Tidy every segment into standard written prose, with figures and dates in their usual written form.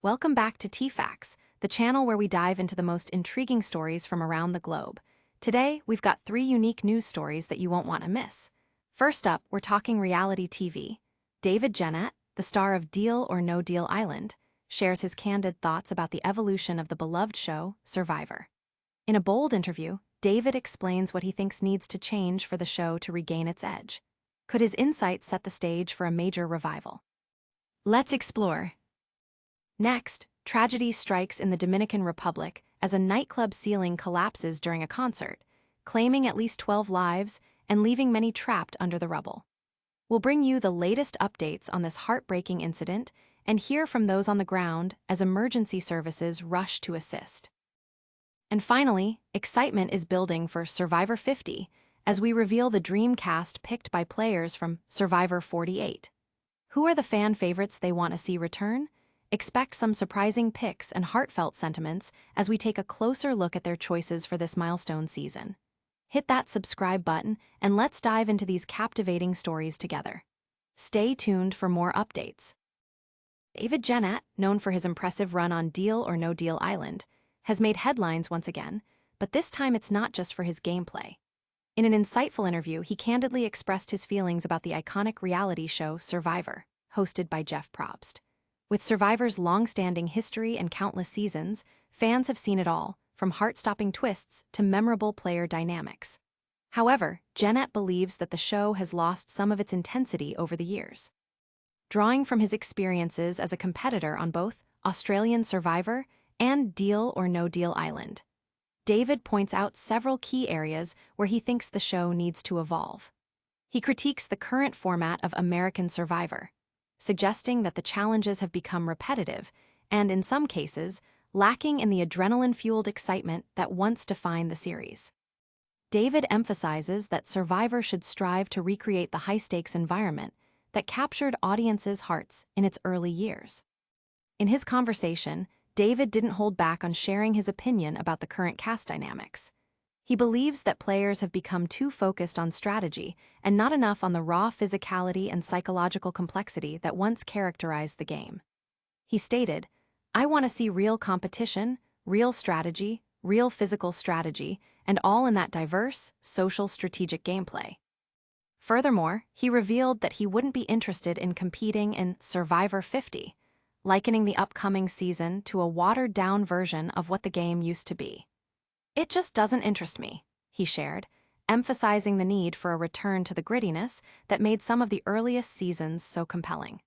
Welcome back to T-Facts, the channel where we dive into the most intriguing stories from around the globe. Today, we've got 3 unique news stories that you won't want to miss. First up, we're talking reality TV. David Genat, the star of Deal or No Deal Island, shares his candid thoughts about the evolution of the beloved show, Survivor. In a bold interview, David explains what he thinks needs to change for the show to regain its edge. Could his insights set the stage for a major revival? Let's explore. Next, tragedy strikes in the Dominican Republic as a nightclub ceiling collapses during a concert, claiming at least 12 lives and leaving many trapped under the rubble. We'll bring you the latest updates on this heartbreaking incident and hear from those on the ground as emergency services rush to assist. And finally, excitement is building for Survivor 50 as we reveal the dream cast picked by players from Survivor 48. Who are the fan favorites they want to see return? Expect some surprising picks and heartfelt sentiments as we take a closer look at their choices for this milestone season. Hit that subscribe button and let's dive into these captivating stories together. Stay tuned for more updates. David Genat, known for his impressive run on Deal or No Deal Island, has made headlines once again, but this time it's not just for his gameplay. In an insightful interview, he candidly expressed his feelings about the iconic reality show Survivor, hosted by Jeff Probst. With Survivor's long-standing history and countless seasons, fans have seen it all, from heart-stopping twists to memorable player dynamics. However, Genat believes that the show has lost some of its intensity over the years. Drawing from his experiences as a competitor on both Australian Survivor and Deal or No Deal Island, David points out several key areas where he thinks the show needs to evolve. He critiques the current format of American Survivor, suggesting that the challenges have become repetitive and, in some cases, lacking in the adrenaline-fueled excitement that once defined the series. David emphasizes that Survivor should strive to recreate the high-stakes environment that captured audiences' hearts in its early years. In his conversation, David didn't hold back on sharing his opinion about the current cast dynamics. He believes that players have become too focused on strategy and not enough on the raw physicality and psychological complexity that once characterized the game. He stated, "I want to see real competition, real strategy, real physical strategy, and all in that diverse, social strategic gameplay." Furthermore, he revealed that he wouldn't be interested in competing in Survivor 50, likening the upcoming season to a watered-down version of what the game used to be. "It just doesn't interest me," he shared, emphasizing the need for a return to the grittiness that made some of the earliest seasons so compelling.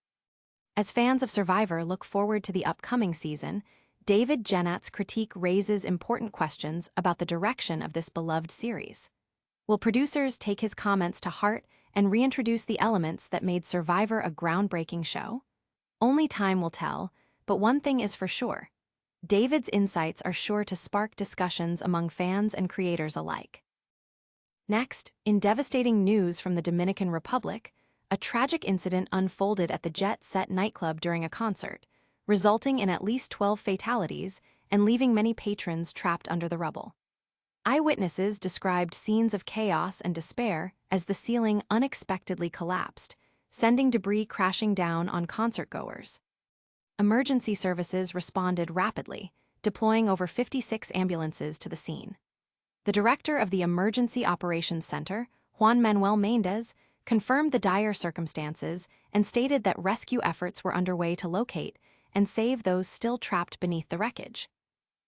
As fans of Survivor look forward to the upcoming season, David Genat's critique raises important questions about the direction of this beloved series. Will producers take his comments to heart and reintroduce the elements that made Survivor a groundbreaking show? Only time will tell, but one thing is for sure: David's insights are sure to spark discussions among fans and creators alike. Next, in devastating news from the Dominican Republic, a tragic incident unfolded at the Jet Set nightclub during a concert, resulting in at least 12 fatalities and leaving many patrons trapped under the rubble. Eyewitnesses described scenes of chaos and despair as the ceiling unexpectedly collapsed, sending debris crashing down on concertgoers. Emergency services responded rapidly, deploying over 56 ambulances to the scene. The director of the Emergency Operations Center, Juan Manuel Mendez, confirmed the dire circumstances and stated that rescue efforts were underway to locate and save those still trapped beneath the wreckage.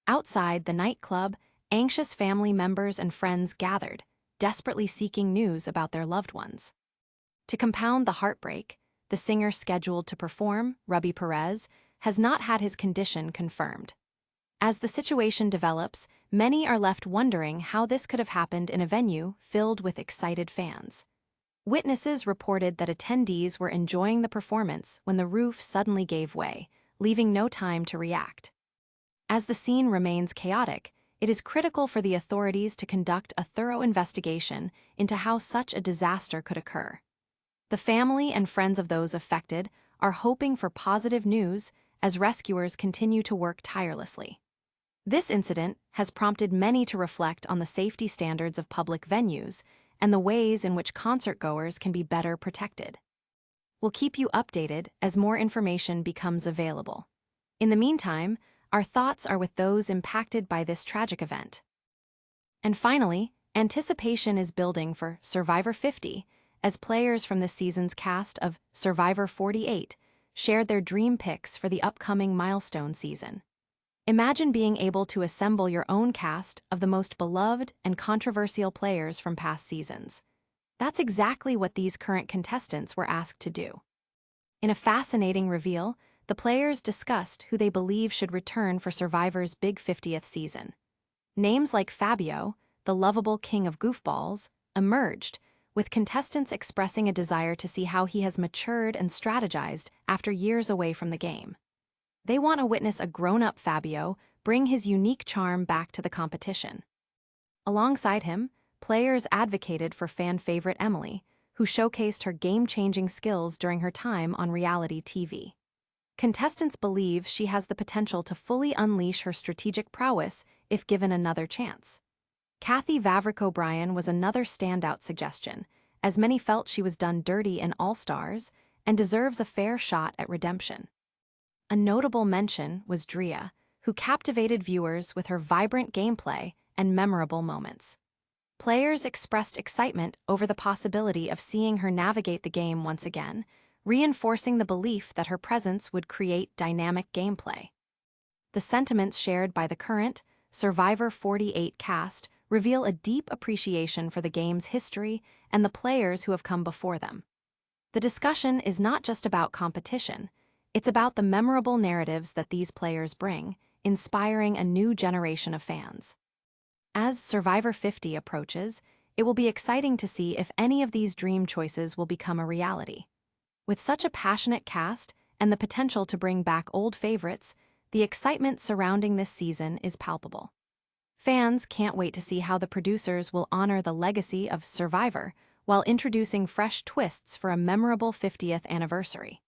Outside the nightclub, anxious family members and friends gathered, desperately seeking news about their loved ones. To compound the heartbreak, the singer scheduled to perform, Rubby Perez, has not had his condition confirmed. As the situation develops, many are left wondering how this could have happened in a venue filled with excited fans. Witnesses reported that attendees were enjoying the performance when the roof suddenly gave way, leaving no time to react. As the scene remains chaotic, it is critical for the authorities to conduct a thorough investigation into how such a disaster could occur. The family and friends of those affected are hoping for positive news as rescuers continue to work tirelessly. This incident has prompted many to reflect on the safety standards of public venues and the ways in which concertgoers can be better protected. We'll keep you updated as more information becomes available. In the meantime, our thoughts are with those impacted by this tragic event. And finally, anticipation is building for Survivor 50, as players from this season's cast of Survivor 48 shared their dream picks for the upcoming milestone season. Imagine being able to assemble your own cast of the most beloved and controversial players from past seasons. That's exactly what these current contestants were asked to do. In a fascinating reveal, the players discussed who they believe should return for Survivor's Big 50th season. Names like Fabio, the lovable king of goofballs, emerged, with contestants expressing a desire to see how he has matured and strategized after years away from the game. They want to witness a grown-up Fabio bring his unique charm back to the competition. Alongside him, players advocated for fan favorite Emily, who showcased her game-changing skills during her time on reality TV. Contestants believe she has the potential to fully unleash her strategic prowess if given another chance. Kathy Vavrick O'Brien was another standout suggestion, as many felt she was done dirty in All Stars and deserves a fair shot at redemption. A notable mention was Drea, who captivated viewers with her vibrant gameplay and memorable moments. Players expressed excitement over the possibility of seeing her navigate the game once again, reinforcing the belief that her presence would create dynamic gameplay. The sentiments shared by the current Survivor 48 cast reveal a deep appreciation for the game's history and the players who have come before them. The discussion is not just about competition, it's about the memorable narratives that these players bring, inspiring a new generation of fans. As Survivor 50 approaches, it will be exciting to see if any of these dream choices will become a reality. With such a passionate cast and the potential to bring back old favorites, the excitement surrounding this season is palpable. Fans can't wait to see how the producers will honor the legacy of Survivor while introducing fresh twists for a memorable 50th anniversary.